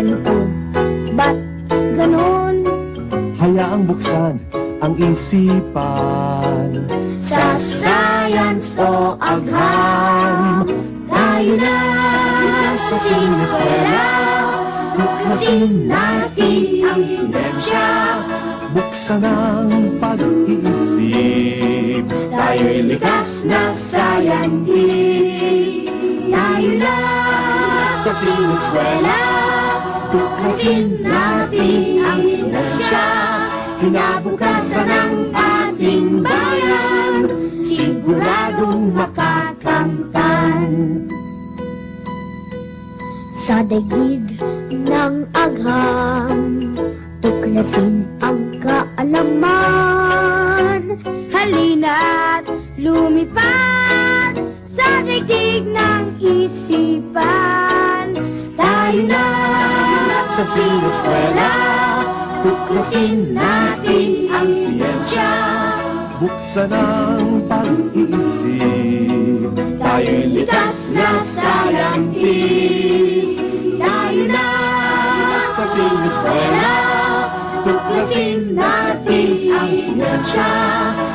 ganito? Ba't ganon? Hayaang buksan ang isipan. Sa science o agham, tayo na sa sineskwela. Tuklasin natin ang siyensya. Buksan ang pag-iisip. Tayo'y likas na scientist. Tayo na sa sineskwela. Tuklasin natin ang siyensya. Kinabukasan ng ating bayan, siguradong makakamtan. Sa daigdig ng agham, tuklasin ang kaalaman. Halina't lumipad sa daigdig ng isipan. Tayo na sa sineskwela. Tuklasin natin ang siyensya. Buksan ang pag-iisip. Tayo'y likas na scientist. Tayo na sa sineskwela. Tuklasin natin ang siyensya.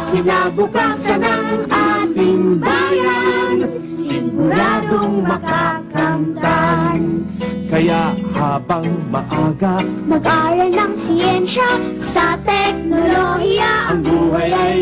Kinabukasan ng ating bayan, siguradong makakamtan. Kaya habang maaga, Mag-aral ng siyensya sa teknolohiya. ang buhay ay